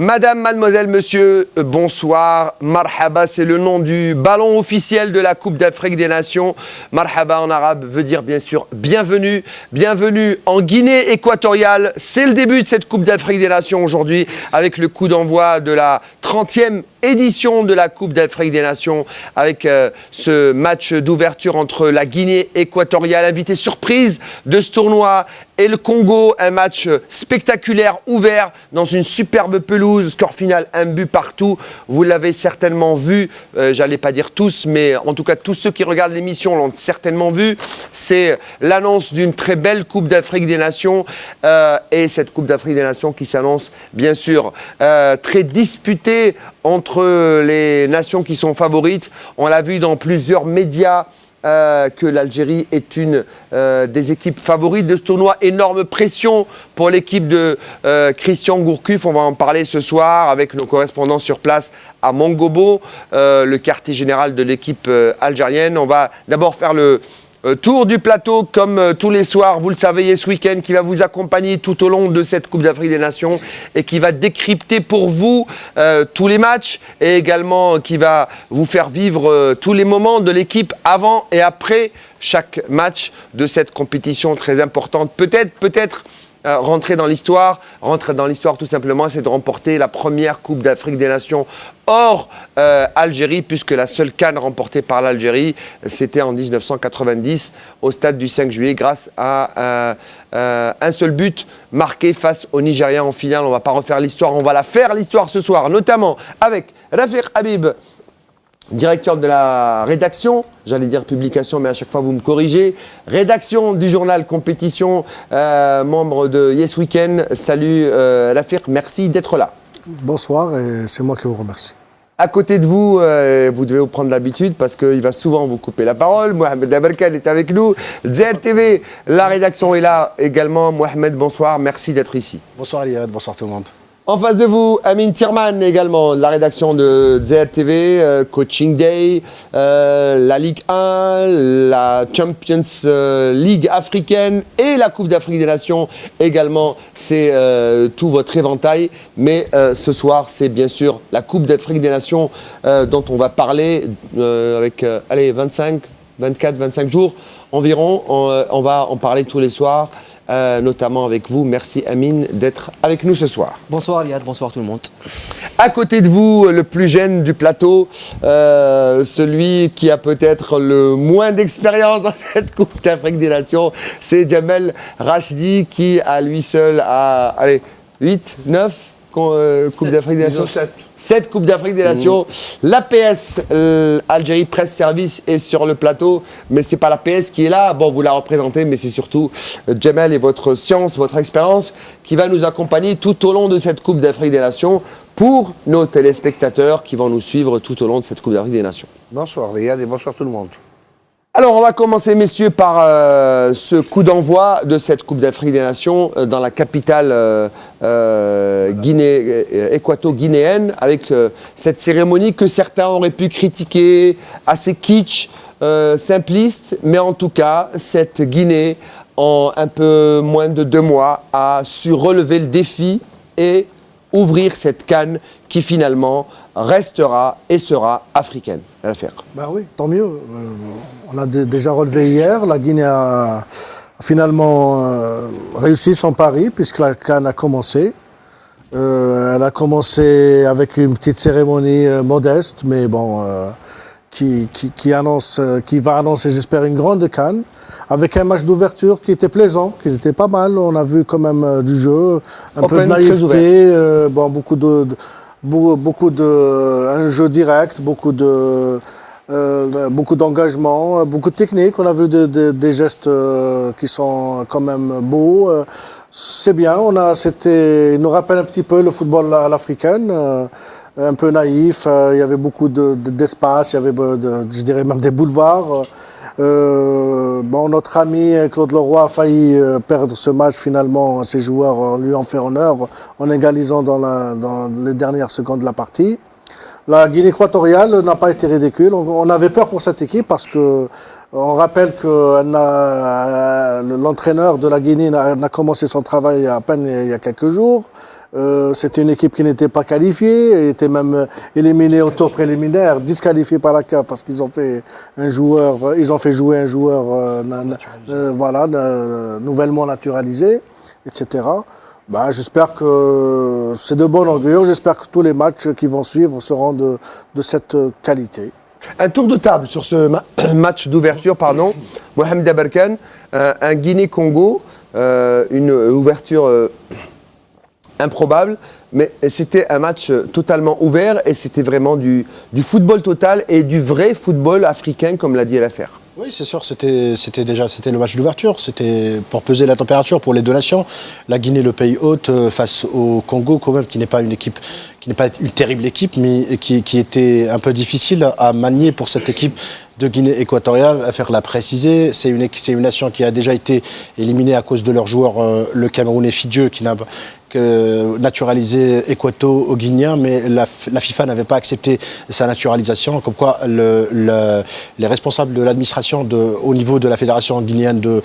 Madame, mademoiselle, monsieur, bonsoir. Marhaba, c'est le nom du ballon officiel de la Coupe d'Afrique des Nations. Marhaba en arabe veut dire bien sûr bienvenue. Bienvenue en Guinée équatoriale. C'est le début de cette Coupe d'Afrique des Nations aujourd'hui avec le coup d'envoi de la 30e édition de la Coupe d'Afrique des Nations avec ce match d'ouverture entre la Guinée équatoriale, invitée surprise de ce tournoi, et le Congo, un match spectaculaire, ouvert, dans une superbe pelouse, score final, un but partout. Vous l'avez certainement vu, j'allais pas dire tous, mais en tout cas tous ceux qui regardent l'émission l'ont certainement vu. C'est l'annonce d'une très belle Coupe d'Afrique des Nations, et cette Coupe d'Afrique des Nations qui s'annonce bien sûr très disputée entre les nations qui sont favorites. On l'a vu dans plusieurs médias, que l'Algérie est une des équipes favorites de ce tournoi. Énorme pression pour l'équipe de Christian Gourcuff. On va en parler ce soir avec nos correspondants sur place à Mongobo, le quartier général de l'équipe algérienne. On va d'abord faire le tour du plateau comme tous les soirs, vous le savez, Yes Weekend qui va vous accompagner tout au long de cette Coupe d'Afrique des Nations et qui va décrypter pour vous tous les matchs et également qui va vous faire vivre tous les moments de l'équipe avant et après chaque match de cette compétition très importante. Peut-être rentrer dans l'histoire tout simplement, c'est de remporter la première Coupe d'Afrique des Nations hors Algérie, puisque la seule CAN remportée par l'Algérie, c'était en 1990 au stade du 5 juillet grâce à un seul but marqué face au Nigeria en finale. On ne va pas refaire l'histoire, on va la faire l'histoire ce soir, notamment avec Rafiq Habib, directeur de la rédaction, j'allais dire publication, mais à chaque fois vous me corrigez. Rédaction du journal Compétition, membre de Yes Weekend. Salut Rafiq, merci d'être là. Bonsoir et c'est moi qui vous remercie. À côté de vous, vous devez vous prendre l'habitude parce qu'il va souvent vous couper la parole. Mohamed Aberkan est avec nous. Zer TV, la rédaction est là également. Mohamed, bonsoir, merci d'être ici. Bonsoir Riyad, bonsoir tout le monde. En face de vous, Amin Tirman également, de la rédaction de Zer TV, Coaching Day, la Ligue 1, la Champions League africaine et la Coupe d'Afrique des Nations également. C'est tout votre éventail. Mais ce soir, c'est bien sûr la Coupe d'Afrique des Nations dont on va parler avec 24-25 jours environ. On va en parler tous les soirs. Notamment avec vous. Merci Amine d'être avec nous ce soir. Bonsoir Riyad, bonsoir tout le monde. À côté de vous, le plus jeune du plateau, celui qui a peut-être le moins d'expérience dans cette Coupe d'Afrique des Nations, c'est Djamel Rachdi qui à lui seul a 8, 9 Coupe d'Afrique des Nations. 7 Coupes d'Afrique des Nations. L'APS, Algérie Presse Service, est sur le plateau, mais c'est pas l'APS qui est là. Bon, vous la représentez, mais c'est surtout Djamel et votre science, votre expérience qui va nous accompagner tout au long de cette Coupe d'Afrique des Nations pour nos téléspectateurs qui vont nous suivre tout au long de cette Coupe d'Afrique des Nations. Bonsoir Riyad et bonsoir tout le monde. Alors, on va commencer, messieurs, par ce coup d'envoi de cette Coupe d'Afrique des Nations dans la capitale équato-guinéenne, avec cette cérémonie que certains auraient pu critiquer, assez kitsch, simpliste, mais en tout cas, cette Guinée, en un peu moins de 2 mois, a su relever le défi et ouvrir cette CAN qui finalement restera et sera africaine. Ben oui, tant mieux. On l'a déjà relevé hier. La Guinée a finalement réussi son pari puisque la CAN a commencé. Elle a commencé avec une petite cérémonie modeste, mais bon, qui va annoncer, j'espère, une grande CAN. Avec un match d'ouverture qui était plaisant, qui était pas mal. On a vu quand même du jeu, un peu de naïveté, un jeu direct, beaucoup d'engagement, beaucoup de technique. On a vu des gestes qui sont quand même beaux. C'est bien. Il nous rappelle un petit peu le football à l'africaine. Un peu naïf. Il y avait beaucoup d'espace. Il y avait, je dirais même des boulevards. Notre ami Claude Leroy a failli perdre ce match finalement. Ses joueurs lui ont fait honneur en égalisant dans les dernières secondes de la partie. La Guinée équatoriale n'a pas été ridicule. On avait peur pour cette équipe parce que on rappelle que l'entraîneur de la Guinée n'a commencé son travail à peine il y a quelques jours. C'était une équipe qui n'était pas qualifiée, elle était même éliminée au tour préliminaire, disqualifiée par la CAF parce qu'ils ont fait jouer un joueur nouvellement naturalisé, etc. Bah, j'espère que c'est de bon augure, j'espère que tous les matchs qui vont suivre seront de cette qualité. Un tour de table sur ce match d'ouverture, pardon. Mohamed Abarkan, un Guinée-Congo, une ouverture improbable, mais c'était un match totalement ouvert et c'était vraiment du football total et du vrai football africain, comme l'a dit Elafert. Oui, c'est sûr, c'était le match d'ouverture, c'était pour peser la température pour les deux nations. La Guinée, le pays hôte, face au Congo, quand même, qui n'est pas une terrible équipe, mais qui était un peu difficile à manier pour cette équipe de Guinée équatoriale, à faire la préciser. C'est une nation qui a déjà été éliminée à cause de leurs joueurs, le Camerounais Fidieu, qui n'a naturalisé équato-guinéen, mais la FIFA n'avait pas accepté sa naturalisation, comme quoi les responsables de l'administration au niveau de la fédération guinéenne de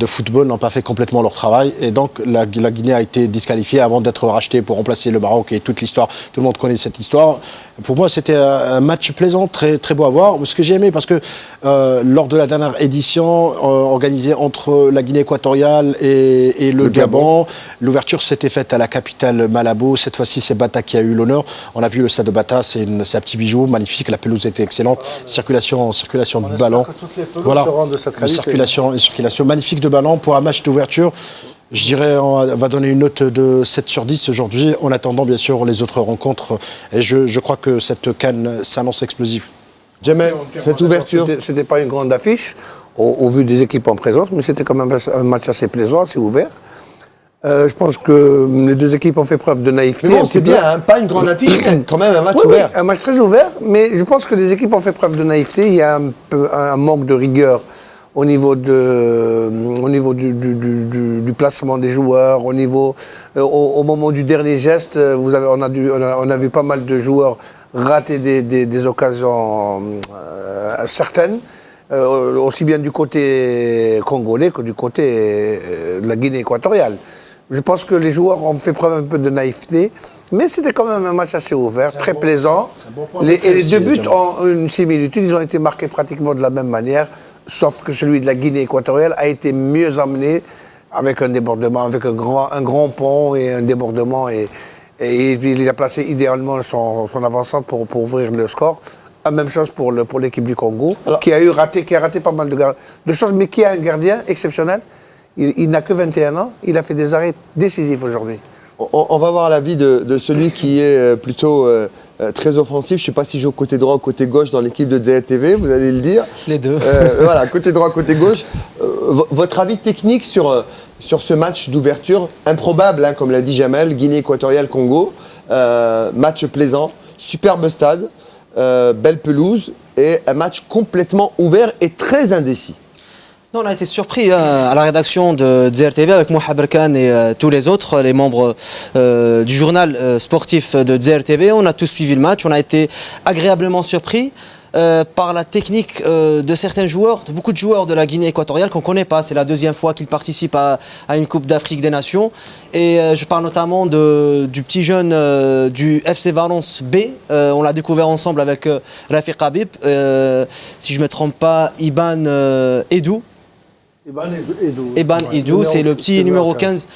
football n'ont pas fait complètement leur travail, et donc la Guinée a été disqualifiée avant d'être rachetée pour remplacer le Maroc et toute l'histoire. Tout le monde connaît cette histoire. Pour moi, c'était un match plaisant, très, très beau à voir. Ce que j'ai aimé, parce que lors de la dernière édition organisée entre la Guinée équatoriale et le Gabon, l'ouverture s'était faite à la capitale Malabo. Cette fois-ci, c'est Bata qui a eu l'honneur. On a vu le stade de Bata, c'est un petit bijou magnifique. La pelouse était excellente. Circulation de ballon. Voilà. De cette une circulation magnifique de ballon pour un match d'ouverture. Je dirais, on va donner une note de 7 sur 10 aujourd'hui, en attendant bien sûr les autres rencontres. Et je crois que cette CAN s'annonce explosive. Jamel, cette ouverture. C'était pas une grande affiche au vu des équipes en présence, mais c'était quand même un match assez plaisant, assez ouvert. Je pense que les deux équipes ont fait preuve de naïveté. Mais bon, c'est bien, hein, pas une grande affiche, quand même un match ouvert. Oui, un match très ouvert, mais je pense que les équipes ont fait preuve de naïveté. Il y a un manque de rigueur au niveau du placement des joueurs, au moment du dernier geste. On a vu pas mal de joueurs rater des occasions certaines. Aussi bien du côté congolais que du côté de la Guinée équatoriale. Je pense que les joueurs ont fait preuve un peu de naïveté, mais c'était quand même un match assez ouvert, très plaisant. Et les deux buts ont une similitude, ils ont été marqués pratiquement de la même manière, sauf que celui de la Guinée équatoriale a été mieux emmené avec un débordement, avec un grand pont et un débordement. Et il a placé idéalement son avant-centre pour ouvrir le score. La même chose pour l'équipe du Congo, qui a raté pas mal de choses, mais qui a un gardien exceptionnel. Il n'a que 21 ans, il a fait des arrêts décisifs aujourd'hui. On va voir l'avis de celui qui est plutôt très offensif. Je ne sais pas s'il joue côté droit ou côté gauche dans l'équipe de DRTV, vous allez le dire. Les deux. Voilà, côté droit, côté gauche. Votre avis technique sur ce match d'ouverture, improbable, hein, comme l'a dit Jamel, Guinée équatoriale, Congo. Match plaisant, superbe stade. Belle pelouse et un match complètement ouvert et très indécis. Non, on a été surpris à la rédaction de DRTV avec Mohamed Abarkan et tous les autres, les membres du journal sportif de DRTV. On a tous suivi le match, on a été agréablement surpris par la technique de certains joueurs, de beaucoup de joueurs de la Guinée équatoriale qu'on ne connaît pas. C'est la deuxième fois qu'ils participent à une Coupe d'Afrique des Nations. Et je parle notamment du petit jeune du FC Valence B. On l'a découvert ensemble avec Rafiq Habib. Si je ne me trompe pas, Iban Edou. Eban Idou, c'est le petit numéro 15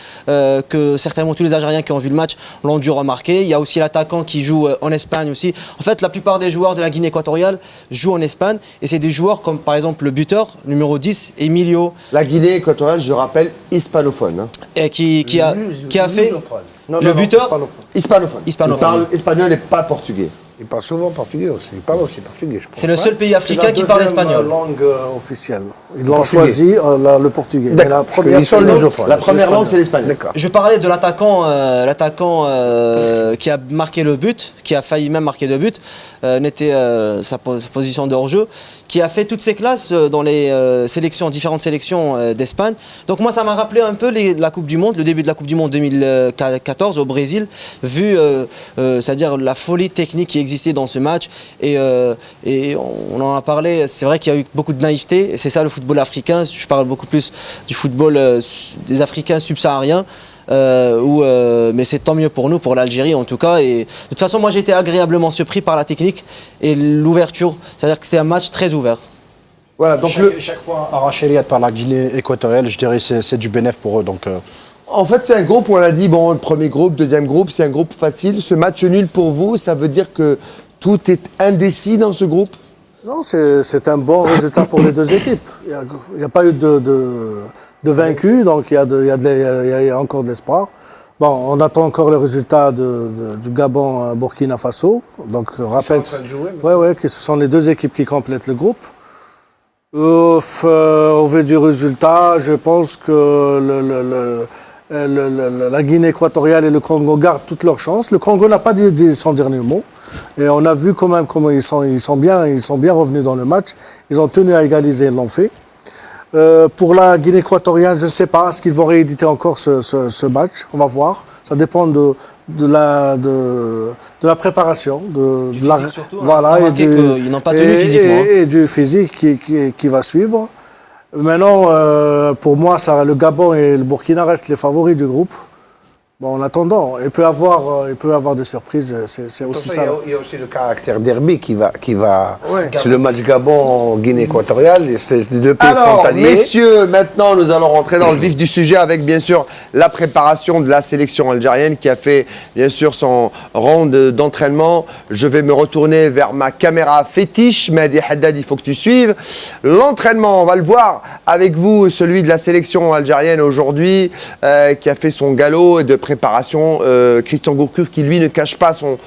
que certainement tous les Algériens qui ont vu le match l'ont dû remarquer. Il y a aussi l'attaquant qui joue en Espagne aussi. En fait, la plupart des joueurs de la Guinée équatoriale jouent en Espagne et c'est des joueurs comme par exemple le buteur, numéro 10, Emilio. La Guinée équatoriale, je rappelle, hispanophone. Hein. Et qui a fait le buteur hispanophone. Il parle espagnol et pas portugais. Il parle souvent portugais aussi. Il parle aussi portugais, je pense. C'est le seul pays africain qui parle espagnol. C'est la langue officielle. Ils ont choisi le portugais. Mais la première langue, c'est l'espagnol. Je parlais de l'attaquant qui a marqué le but, qui a failli même marquer le but, n'était sa position de hors-jeu, qui a fait toutes ses classes dans les différentes sélections d'Espagne. Donc moi, ça m'a rappelé un peu la Coupe du Monde, le début de la Coupe du Monde 2014 au Brésil, vu c'est-à-dire la folie technique qui existait dans ce match. Et on en a parlé, c'est vrai qu'il y a eu beaucoup de naïveté, et c'est ça le football africain. Je parle beaucoup plus du football des Africains subsahariens. mais c'est tant mieux pour nous, pour l'Algérie en tout cas. Et de toute façon, moi j'ai été agréablement surpris par la technique et l'ouverture. C'est-à-dire que c'était un match très ouvert. Voilà, donc chaque point arraché par la Guinée équatoriale, je dirais c'est du bénéf pour eux. Donc, en fait, c'est un groupe, on l'a dit, bon, le premier groupe, deuxième groupe, c'est un groupe facile. Ce match nul pour vous, ça veut dire que tout est indécis dans ce groupe? Non, c'est un bon résultat pour les deux équipes. Il n'y a pas eu de vaincu, donc il y a encore de l'espoir. Bon, on attend encore le résultat du Gabon-Burkina Faso. Donc, rappelle que ce sont les deux équipes qui complètent le groupe. Au vu du résultat, je pense que la Guinée équatoriale et le Congo gardent toutes leurs chances. Le Congo n'a pas dit son dernier mot. Et on a vu quand même comment ils sont bien revenus dans le match. Ils ont tenu à égaliser, ils l'ont fait. Pour la Guinée équatoriale, je ne sais pas, est-ce qu'ils vont rééditer encore ce match? On va voir. Ça dépend de la préparation, Surtout, voilà, ils n'ont pas tenu physiquement. Et du physique qui va suivre. Maintenant, pour moi, le Gabon et le Burkina restent les favoris du groupe. Bon, en attendant, il peut y avoir des surprises, c'est aussi ça. Il y a aussi le caractère derby qui va Ouais. c'est le match Gabon-Guinée équatoriale, c'est les deux pays Alors, frontaliers. messieurs, maintenant nous allons rentrer dans le vif du sujet avec bien sûr la préparation de la sélection algérienne qui a fait bien sûr son round d'entraînement. Je vais me retourner vers ma caméra fétiche. Mehdi Haddad, il faut que tu suives. L'entraînement, on va le voir avec vous, celui de la sélection algérienne aujourd'hui qui a fait son galop de préparation. Christian Gourcuff qui lui ne cache pas son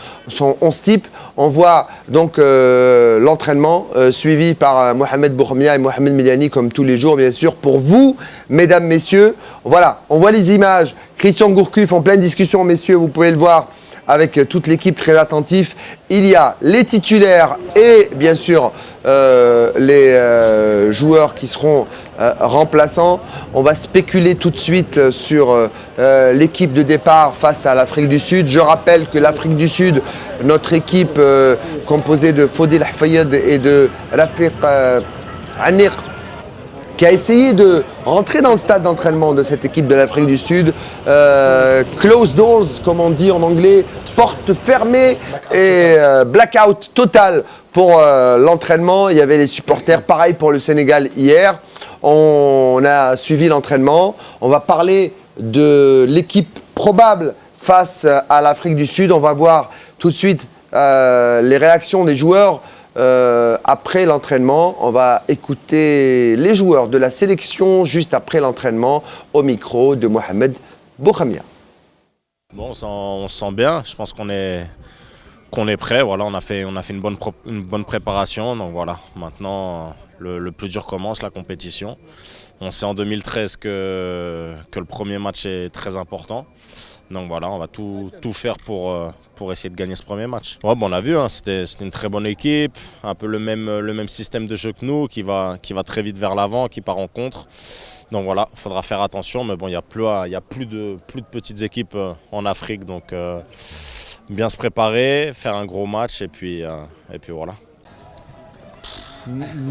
11 type. On voit donc l'entraînement suivi par Mohamed Bourmia et Mohamed Miliani comme tous les jours bien sûr pour vous, mesdames, messieurs. Voilà, on voit les images. Christian Gourcuff en pleine discussion, messieurs, vous pouvez le voir avec toute l'équipe très attentif. Il y a les titulaires et bien sûr les joueurs qui seront remplaçants. On va spéculer tout de suite sur l'équipe de départ face à l'Afrique du Sud. Je rappelle que l'Afrique du Sud, notre équipe composée de Fodil Hafayed et de Rafiq Aniq, qui a essayé de rentrer dans le stade d'entraînement de cette équipe de l'Afrique du Sud. Close doors, comme on dit en anglais, porte fermée et blackout total pour l'entraînement. Il y avait les supporters, pareil pour le Sénégal hier. On a suivi l'entraînement. On va parler de l'équipe probable face à l'Afrique du Sud. On va voir tout de suite les réactions des joueurs. Après l'entraînement, on va écouter les joueurs de la sélection juste après l'entraînement au micro de Mohamed Bourhamia. Bon, on se sent bien. Je pense qu'on est prêt. Voilà, on a fait une bonne préparation. Donc voilà, maintenant le plus dur commence, la compétition. On sait en 2013 que le premier match est très important. Donc voilà, on va tout faire pour essayer de gagner ce premier match. Ouais, bon, on a vu, hein, c'était une très bonne équipe, un peu le même système de jeu que nous, qui va très vite vers l'avant, qui part en contre. Donc voilà, il faudra faire attention, mais bon, il y a plus de petites équipes en Afrique, donc bien se préparer, faire un gros match et puis voilà.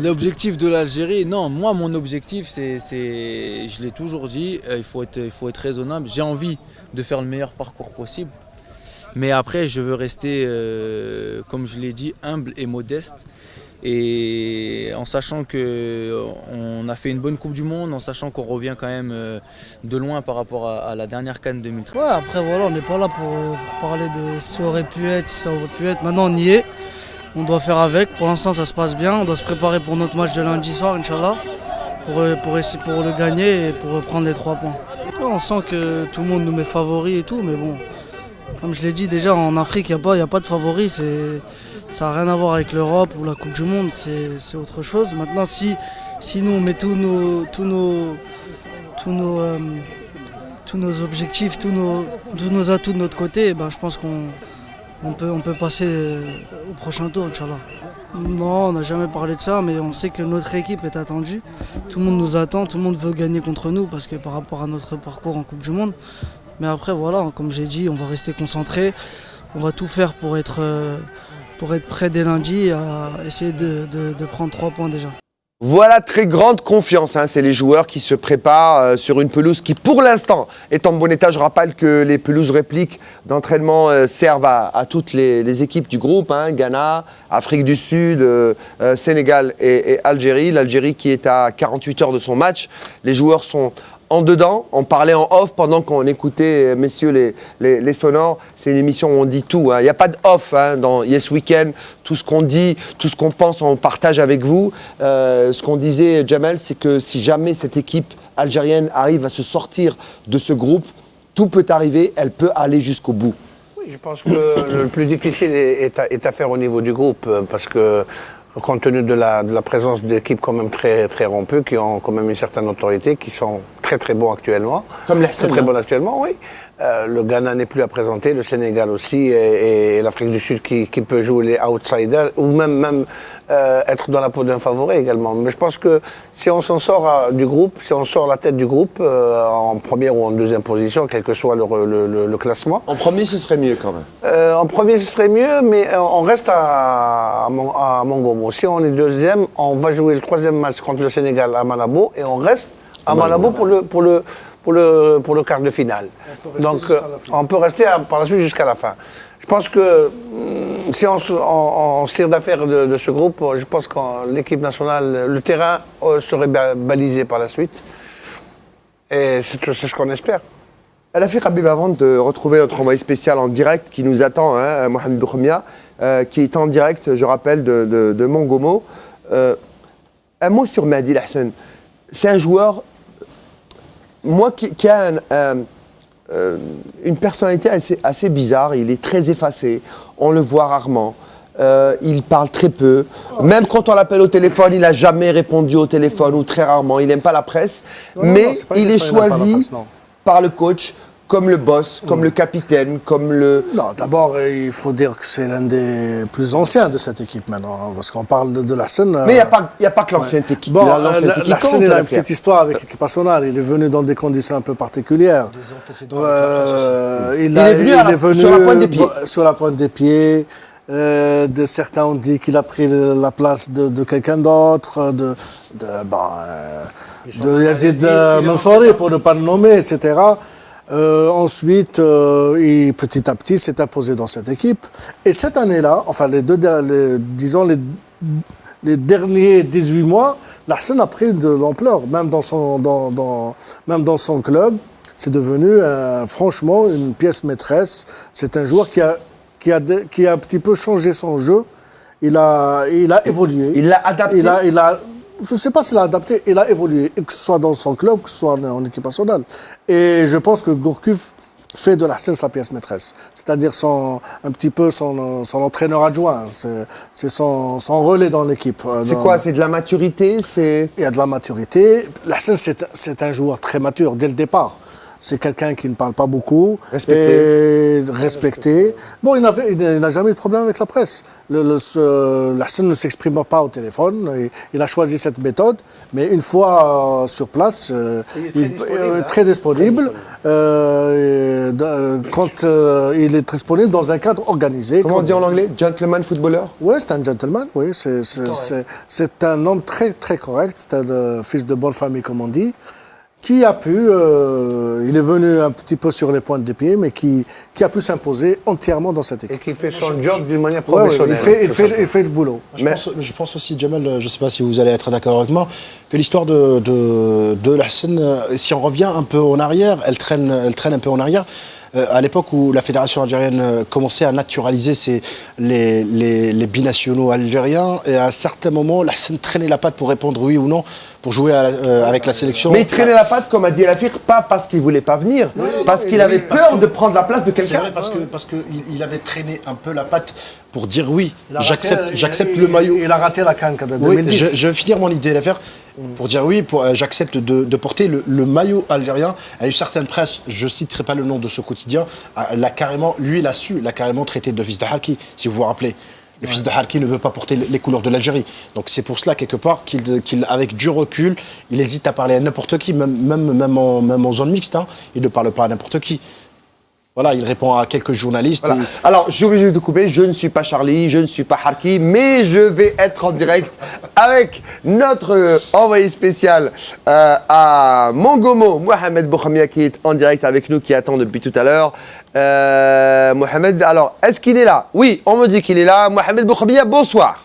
L'objectif de l'Algérie, non, moi mon objectif je l'ai toujours dit, il faut être raisonnable. J'ai envie de faire le meilleur parcours possible. Mais après je veux rester, comme je l'ai dit, humble et modeste. Et en sachant qu'on a fait une bonne Coupe du Monde, en sachant qu'on revient quand même de loin par rapport à la dernière CAN 2013. Ouais, après voilà, on n'est pas là pour parler de ça aurait pu être, ça aurait pu être. Maintenant on y est. On doit faire avec, pour l'instant ça se passe bien, on doit se préparer pour notre match de lundi soir, Inch'Allah, pour le gagner et pour prendre les 3 points. On sent que tout le monde nous met favoris et tout, mais bon, comme je l'ai dit déjà, en Afrique il n'y a pas de favoris, ça n'a rien à voir avec l'Europe ou la Coupe du Monde, c'est autre chose. Maintenant si nous on met tous nos objectifs, tous nos atouts de notre côté, ben, je pense qu'on peut passer au prochain tour, Inch'Allah. Non, on n'a jamais parlé de ça, mais on sait que notre équipe est attendue. Tout le monde nous attend, tout le monde veut gagner contre nous parce que par rapport à notre parcours en Coupe du Monde. Mais après, voilà, comme j'ai dit, on va rester concentré. On va tout faire pour être prêt dès lundi à essayer de prendre 3 points déjà. Voilà, très grande confiance. Hein. C'est les joueurs qui se préparent sur une pelouse qui, pour l'instant, est en bon état. Je rappelle que les pelouses répliques d'entraînement servent à toutes les équipes du groupe. Hein. Ghana, Afrique du Sud, Sénégal et Algérie. L'Algérie qui est à 48 heures de son match. Les joueurs sont en dedans. On parlait en off pendant qu'on écoutait, messieurs, les sonores. C'est une émission où on dit tout. Hein. Il n'y a pas de off hein, dans Yes Weekend. Tout ce qu'on dit, tout ce qu'on pense, on partage avec vous. Ce qu'on disait, Jamel, c'est que si jamais cette équipe algérienne arrive à se sortir de ce groupe, tout peut arriver. Elle peut aller jusqu'au bout. Oui, je pense que le plus difficile est à faire au niveau du groupe. Parce que compte tenu de la présence d'équipes quand même très, très rompues, qui ont quand même une certaine autorité, qui sont très bons actuellement. Comme les très bons actuellement, oui. Le Ghana n'est plus à présenter, le Sénégal aussi, et l'Afrique du Sud qui peut jouer les outsiders, ou même être dans la peau d'un favori également. Mais je pense que si on s'en sort du groupe, si on sort la tête du groupe, en première ou en deuxième position, quel que soit le classement. En premier, ce serait mieux quand même. En premier, ce serait mieux, mais on reste à Mongomo. Si on est deuxième, on va jouer le troisième match contre le Sénégal à Malabo, et on reste à Malabo pour le quart de finale. Donc on peut rester par la suite jusqu'à la fin. Je pense que si on se tire d'affaire de ce groupe, je pense que l'équipe nationale, le terrain serait balisé par la suite. Et c'est ce qu'on espère. Alafi Habib, avant de retrouver notre envoyé spécial en direct qui nous attend, hein, Mohamed Boukhomia, qui est en direct, je rappelle, de Mongomo. Un mot sur Mehdi Lahsen. C'est un joueur, moi, qui a une personnalité assez bizarre. Il est très effacé. On le voit rarement. Il parle très peu. Même quand on l'appelle au téléphone, il n'a jamais répondu au téléphone ou très rarement. Il n'aime pas la presse. Mais il est choisi par le coach comme le boss, comme le capitaine, comme le... Non, d'abord, il faut dire que c'est l'un des plus anciens de cette équipe maintenant, hein, parce qu'on parle de Lahsen. Mais il n'y a pas que l'ancienne équipe. Bon, Lahsen, il a une petite histoire avec l'équipe nationale. Il est venu dans des conditions un peu particulières. Il est venu sur la pointe des pieds. Sur la pointe des pieds. Certains ont dit qu'il a pris la place de quelqu'un d'autre, de Yazid Mansouri, pour ne pas le nommer, etc. Ensuite, petit à petit, s'est imposé dans cette équipe. Et cette année-là, enfin les derniers 18 mois, Lahsen a pris de l'ampleur, même dans son club. C'est devenu franchement une pièce maîtresse. C'est un joueur qui a un petit peu changé son jeu. Il a évolué. Il l'a adapté. Je ne sais pas s'il a adapté, il a évolué, que ce soit dans son club, que ce soit en équipe nationale. Et je pense que Gourcuff fait de Lahsen sa pièce maîtresse. C'est-à-dire un petit peu son entraîneur adjoint. C'est son relais dans l'équipe. C'est quoi? C'est de la maturité? Il y a de la maturité. Lahsen, c'est un joueur très mature dès le départ. C'est quelqu'un qui ne parle pas beaucoup. Respecté. Bon, il n'a jamais eu de problème avec la presse. Lahsen ne s'exprime pas au téléphone. Il a choisi cette méthode. Mais une fois sur place, il est très disponible. Quand il est disponible dans un cadre organisé. Comment on dit en anglais? Gentleman footballeur? Oui, c'est un gentleman. Oui, c'est un homme très, très correct. C'est un fils de bonne famille, comme on dit. Qui a pu, il est venu un petit peu sur les pointes des pieds, mais qui a pu s'imposer entièrement dans cette équipe. Et qui fait son job d'une manière professionnelle. Il fait le boulot. Je pense aussi, Jamel, je ne sais pas si vous allez être d'accord avec moi, que l'histoire de Lahsen, si on revient un peu en arrière, elle traîne un peu en arrière. À l'époque où la fédération algérienne commençait à naturaliser les binationaux algériens, et à un certain moment, Lahsen traînait la patte pour répondre oui ou non, pour jouer avec la sélection. Mais il traînait la patte, comme a dit Alafi, pas parce qu'il ne voulait pas venir, parce qu'il avait peur de prendre la place de quelqu'un. C'est vrai, parce qu'il avait traîné un peu la patte pour dire oui, j'accepte le maillot. Il a raté la CAN de 2010. Oui, je vais finir mon idée d'affaire. Pour dire oui, j'accepte de porter le maillot algérien. À une certaine presse, je ne citerai pas le nom de ce quotidien, lui, il a carrément traité de fils de Harki, si vous vous rappelez. Le fils de Harki ne veut pas porter les couleurs de l'Algérie. Donc c'est pour cela, quelque part, qu'il avec du recul, il hésite à parler à n'importe qui, même en zone mixte, hein, il ne parle pas à n'importe qui. Voilà, il répond à quelques journalistes. Voilà. Alors, je suis obligé de couper. Je ne suis pas Charlie, je ne suis pas Harki, mais je vais être en direct avec notre envoyé spécial à Mongomo, Mohamed Boukhamia, qui est en direct avec nous, qui attend depuis tout à l'heure. Mohamed, alors, est-ce qu'il est là? Oui, on me dit qu'il est là. Mohamed Boukhamia, bonsoir.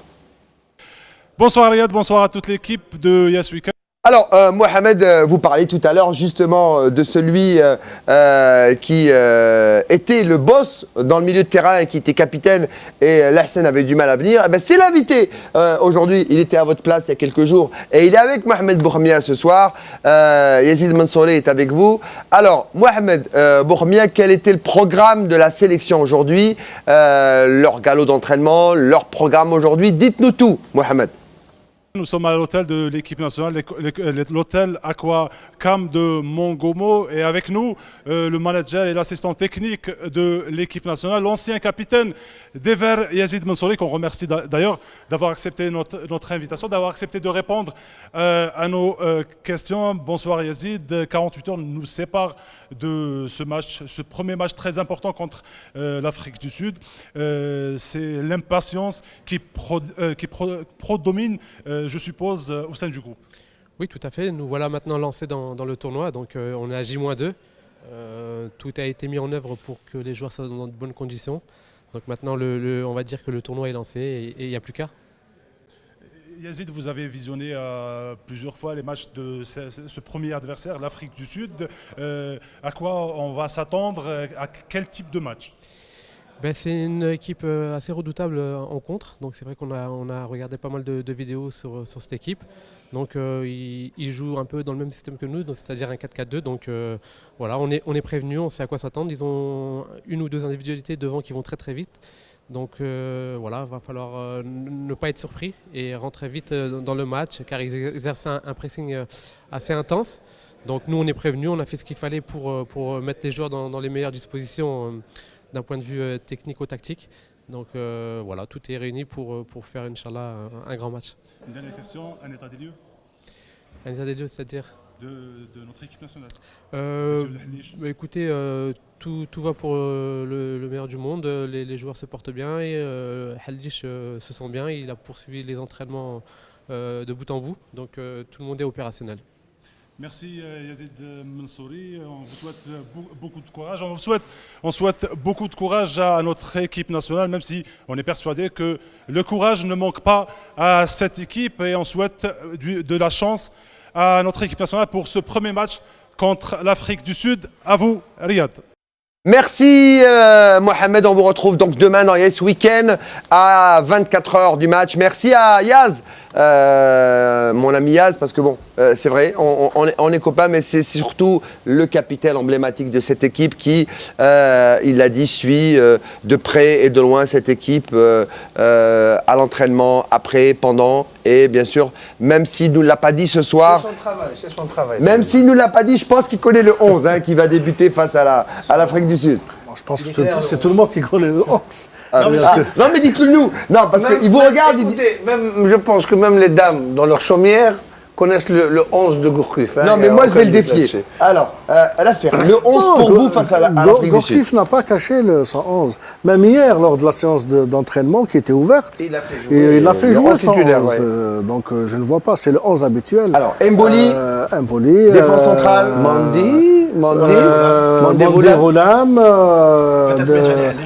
Bonsoir Riyad, bonsoir à toute l'équipe de Yes Weekend. Alors, Mohamed, vous parliez tout à l'heure justement de celui qui était le boss dans le milieu de terrain et qui était capitaine, et Lassen avait du mal à venir. Eh ben, c'est l'invité aujourd'hui. Il était à votre place il y a quelques jours et il est avec Mohamed Boukhamia ce soir. Yazid Mansouri est avec vous. Alors, Mohamed Boukhamia, quel était le programme de la sélection aujourd'hui, leur galop d'entraînement, leur programme aujourd'hui? Dites-nous tout, Mohamed. Nous sommes à l'hôtel de l'équipe nationale, l'hôtel Aqua Cam de Mongomo, et avec nous le manager et l'assistant technique de l'équipe nationale, l'ancien capitaine d'Ever, Yazid Mansouri, qu'on remercie d'ailleurs d'avoir accepté notre invitation, d'avoir accepté de répondre à nos questions. Bonsoir Yazid, 48 heures nous séparent de ce match, ce premier match très important contre l'Afrique du Sud. C'est l'impatience qui prédomine, je suppose, au sein du groupe. Oui, tout à fait. Nous voilà maintenant lancés dans le tournoi. Donc on est à J-2. Tout a été mis en œuvre pour que les joueurs soient dans de bonnes conditions. Donc maintenant, on va dire que le tournoi est lancé et il n'y a plus qu'à. Yazid, vous avez visionné plusieurs fois les matchs de ce premier adversaire, l'Afrique du Sud. À quoi on va s'attendre? À quel type de match? C'est une équipe assez redoutable en contre, donc c'est vrai qu'on a regardé pas mal de vidéos sur cette équipe. Donc ils jouent un peu dans le même système que nous, c'est-à-dire un 4-4-2. Donc voilà, on est prévenus, on sait à quoi s'attendre. Ils ont une ou deux individualités devant qui vont très très vite. Donc voilà, il va falloir ne pas être surpris et rentrer vite dans le match, car ils exercent un pressing assez intense. Donc nous on est prévenus, on a fait ce qu'il fallait pour mettre les joueurs dans les meilleures dispositions d'un point de vue technico-tactique. Donc voilà, tout est réuni pour faire, Inch'Allah, un grand match. Une dernière question, un état des lieux? Un état des lieux, c'est-à-dire de notre équipe nationale. Écoutez, tout va pour le meilleur du monde. Les joueurs se portent bien et Halish se sent bien. Il a poursuivi les entraînements de bout en bout. Donc tout le monde est opérationnel. Merci Yazid Mansouri, on vous souhaite beaucoup de courage. On souhaite beaucoup de courage à notre équipe nationale, même si on est persuadé que le courage ne manque pas à cette équipe, et on souhaite de la chance à notre équipe nationale pour ce premier match contre l'Afrique du Sud. À vous, Riyad. Merci Mohamed, on vous retrouve donc demain dans Yes Weekend à 24 h du match. Merci à Yaz, mon ami Yaz, parce que bon, c'est vrai, on est copains, mais c'est surtout le capitaine emblématique de cette équipe qui, il l'a dit, suit de près et de loin cette équipe à l'entraînement, après, pendant, et bien sûr, même s'il ne nous l'a pas dit ce soir, c'est son travail. Même s'il ne nous l'a pas dit, je pense qu'il connaît le 11 qui va débuter face à l'Afrique du Sud. Je pense que c'est tout le monde qui connaît le 11. Non mais dites-le nous. Non, parce qu'il vous regarde. Écoutez, je pense que même les dames, dans leur chaumière, connaissent le 11 de Gourcuff. Non, mais moi je vais le défier. Alors, le 11 pour vous face à l'Afrique du Sud. Gourcuff n'a pas caché le 111. Même hier, lors de la séance d'entraînement qui était ouverte, il a fait jouer son 11. Donc je ne vois pas, c'est le 11 habituel. Alors, Mboli, défense centrale, Mandi Roulam,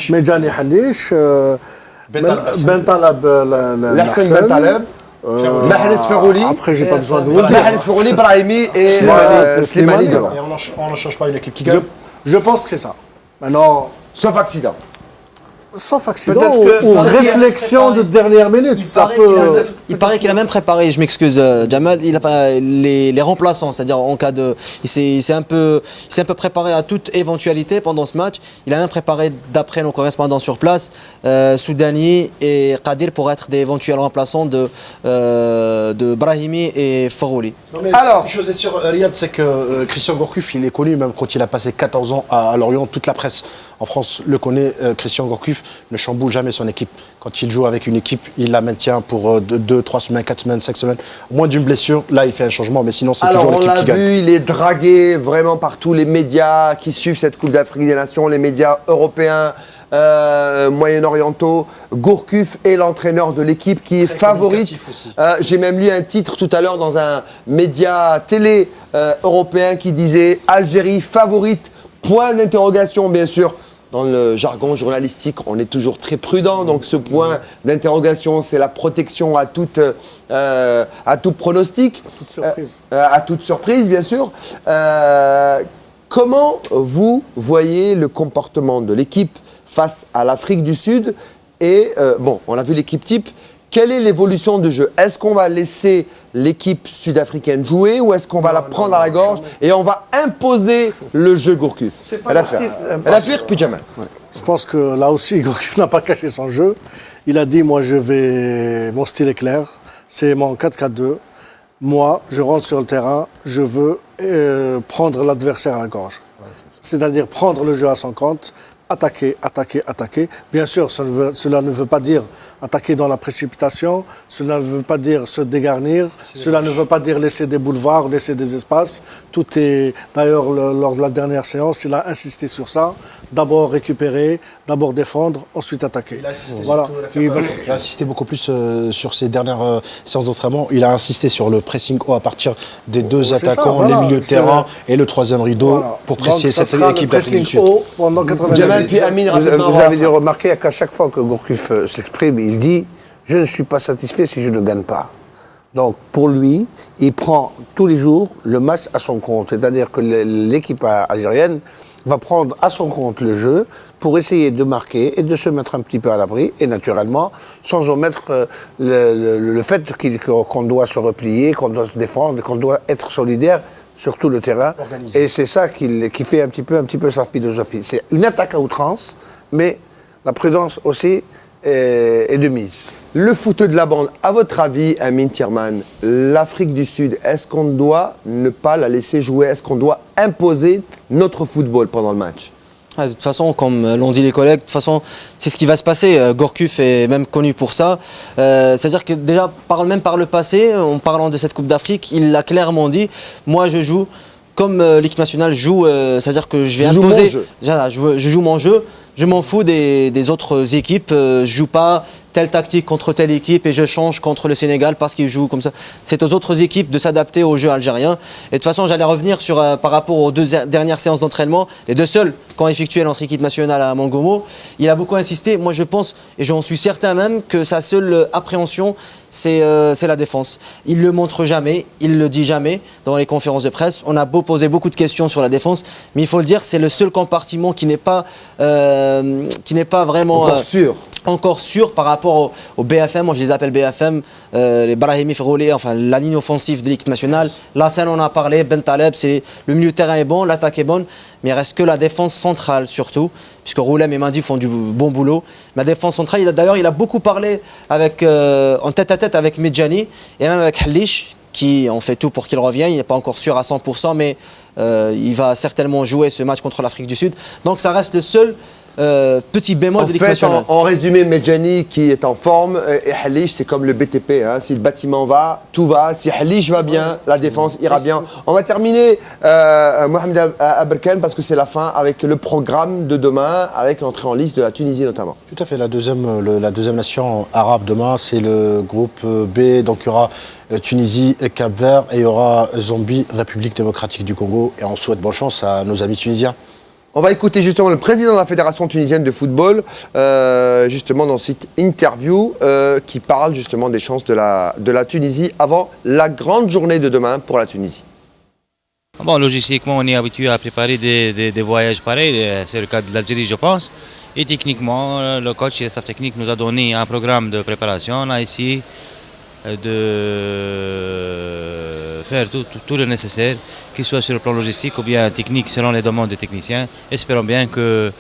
Medjani Halish, Bentaleb, Lassen Bentaleb, Mahrez Ferrouli. Après, j'ai pas besoin de vous dire. Mahrez Ferrouli, Brahimi et Slimani devant. Et on ne change pas une équipe qui gagne. Je pense que c'est ça. Maintenant, sauf accident. Sauf accident ou réflexion de dernière minute. Il paraît qu'il a même préparé, je m'excuse Jamal, il a pas les remplaçants, c'est-à-dire en cas de... Il s'est un peu préparé à toute éventualité pendant ce match. Il a même préparé, d'après nos correspondants sur place, Soudani et Qadir pour être des éventuels remplaçants de Brahimi et Ferrouli. Alors, une chose est sûre, Riyad, c'est que Christian Gourcuff, il est connu, même quand il a passé 14 ans à Lorient, toute la presse en France le connaît, Christian Gourcuff ne chamboule jamais son équipe. Quand il joue avec une équipe, il la maintient pour 2, 3 semaines, 4 semaines, 5 semaines. Au moins d'une blessure, là il fait un changement, mais sinon c'est toujours l'équipe qui gagne. Alors on l'a vu, il est dragué vraiment par tous les médias qui suivent cette Coupe d'Afrique des Nations, les médias européens, moyen-orientaux. Gourcuff est l'entraîneur de l'équipe qui est favorite. J'ai même lu un titre tout à l'heure dans un média télé européen qui disait Algérie favorite, point d'interrogation bien sûr. Dans le jargon journalistique, on est toujours très prudent, donc ce point d'interrogation, c'est la protection à tout pronostic, à toute surprise bien sûr. Comment vous voyez le comportement de l'équipe face à l'Afrique du Sud? Et bon, on a vu l'équipe type. Quelle est l'évolution de jeu? Est-ce qu'on va laisser l'équipe sud-africaine jouer ou est-ce qu'on va la prendre à la gorge et on va imposer le jeu Gourcuff? Elle a pire puis Jamal. Je pense que là aussi, Gourcuff n'a pas caché son jeu. Il a dit, moi, mon style est clair, c'est mon 4-4-2. Moi, je rentre sur le terrain, je veux prendre l'adversaire à la gorge. C'est-à-dire prendre le jeu à son compte, attaquer, attaquer, attaquer. Bien sûr, cela ne veut pas dire attaquer dans la précipitation, cela ne veut pas dire se dégarnir, cela ne veut pas dire laisser des boulevards, laisser des espaces. Tout est, d'ailleurs, lors de la dernière séance, il a insisté sur ça. D'abord récupérer, d'abord défendre, ensuite attaquer. Il a insisté beaucoup plus sur ces dernières séances d'entraînement. Il a insisté sur le pressing haut à partir des deux attaquants, les milieux de terrain et le troisième rideau pour presser cette équipe d'Afrique du Sud. Pendant 90 vous avez dû remarquer qu'à chaque fois que Gourcuff s'exprime, il dit « Je ne suis pas satisfait si je ne gagne pas ». Donc, pour lui, il prend tous les jours le match à son compte. C'est-à-dire que l'équipe algérienne va prendre à son compte le jeu pour essayer de marquer et de se mettre un petit peu à l'abri. Et naturellement, sans omettre le fait qu'on doit se replier, qu'on doit se défendre, qu'on doit être solidaire sur tout le terrain. Organisé. Et c'est ça qui fait un petit peu sa philosophie. C'est une attaque à outrance, mais la prudence aussi est de mise. Le foot de la bande, à votre avis, Amin Thierman, l'Afrique du Sud, est-ce qu'on doit ne pas la laisser jouer? Est-ce qu'on doit imposer notre football pendant le match? De toute façon, comme l'ont dit les collègues, de toute façon, c'est ce qui va se passer. Gourcuff est même connu pour ça. C'est-à-dire que déjà, même par le passé, en parlant de cette Coupe d'Afrique, il l'a clairement dit, moi je joue comme l'équipe nationale joue, c'est-à-dire que je vais imposer. Je joue mon jeu, je m'en fous des autres équipes, je joue pas telle tactique contre telle équipe et je change contre le Sénégal parce qu'ils jouent comme ça. C'est aux autres équipes de s'adapter au jeu algérien. Et de toute façon, j'allais revenir par rapport aux deux dernières séances d'entraînement, les deux seules qu'ont effectué notre équipe nationale à Mongomo. Il a beaucoup insisté. Moi, je pense, et j'en suis certain même, que sa seule appréhension, c'est la défense. Il ne le montre jamais, il ne le dit jamais dans les conférences de presse. On a beau poser beaucoup de questions sur la défense, mais il faut le dire, c'est le seul compartiment qui n'est pas vraiment encore sûr par rapport au BFM. Moi je les appelle BFM, les Brahimi Ferroulé, enfin la ligne offensive de l'équipe nationale. Lassane, on a parlé, Ben Taleb, le milieu de terrain est bon, l'attaque est bonne, mais il reste que la défense centrale surtout, puisque Roulem et Mandi font du bon boulot. La défense centrale, il a beaucoup parlé en tête-à-tête avec Medjani et même avec Halish, qui ont fait tout pour qu'il revienne. Il n'est pas encore sûr à 100%, mais il va certainement jouer ce match contre l'Afrique du Sud. Donc ça reste le seul petit bémol de l'équipe nationale. En résumé, Medjani qui est en forme et Halish, c'est comme le BTP. Hein. Si le bâtiment va, tout va. Si Halish va bien, la défense ira bien. On va terminer, Mohamed Aberkan, parce que c'est la fin, avec le programme de demain, avec l'entrée en liste de la Tunisie notamment. Tout à fait. La deuxième nation arabe demain, c'est le groupe B. Donc il y aura Tunisie et Cap-Vert et il y aura Zambie, République démocratique du Congo. Et on souhaite bonne chance à nos amis tunisiens. On va écouter justement le président de la Fédération tunisienne de football, justement dans cette interview, qui parle justement des chances de la Tunisie avant la grande journée de demain pour la Tunisie. Bon, logistiquement, on est habitué à préparer des voyages pareils, c'est le cas de l'Algérie, je pense. Et techniquement, le coach et le staff technique nous a donné un programme de préparation. On a essayé de faire tout le nécessaire, qu'il soit sur le plan logistique ou bien technique selon les demandes des techniciens. Espérons bien qu'on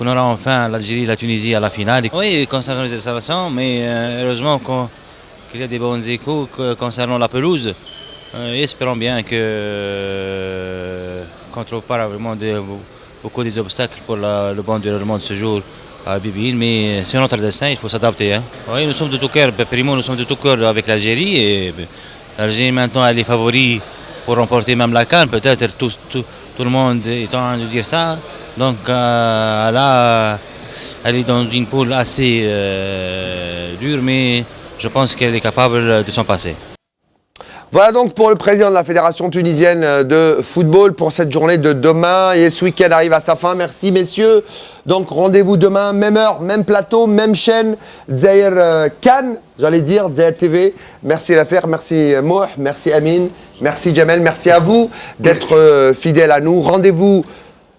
aura enfin l'Algérie et la Tunisie à la finale. Oui, concernant les installations, mais heureusement qu'il y a des bons échos concernant la pelouse. Espérons bien qu'on ne trouve pas vraiment beaucoup des obstacles pour le bon déroulement de ce jour à Bibil, mais c'est notre destin, il faut s'adapter. Hein. Oui, nous sommes de tout cœur, primo, nous sommes de tout cœur avec l'Algérie et l'Algérie maintenant elle est favori pour remporter même la CAN, peut-être tout le monde est en train de dire ça. Donc là, elle est dans une poule assez dure, mais je pense qu'elle est capable de s'en passer. Voilà donc pour le président de la Fédération tunisienne de football pour cette journée de demain. Et ce week-end arrive à sa fin. Merci messieurs. Donc rendez-vous demain, même heure, même plateau, même chaîne. Dzaïr CAN, j'allais dire, Dzaïr TV. Merci l'affaire, merci Mouh, merci Amin, merci Jamel, merci à vous d'être fidèles à nous. Rendez-vous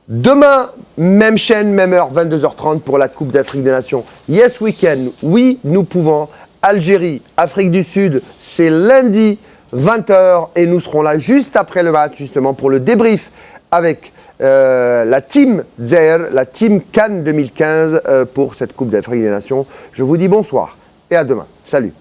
demain, même chaîne, même heure, 22h30 pour la Coupe d'Afrique des Nations. Yes Weekend, oui, nous pouvons. Algérie, Afrique du Sud, c'est lundi. 20h et nous serons là juste après le match justement pour le débrief avec la team Dzaïr, la team CAN 2015 pour cette Coupe d'Afrique des Nations. Je vous dis bonsoir et à demain. Salut.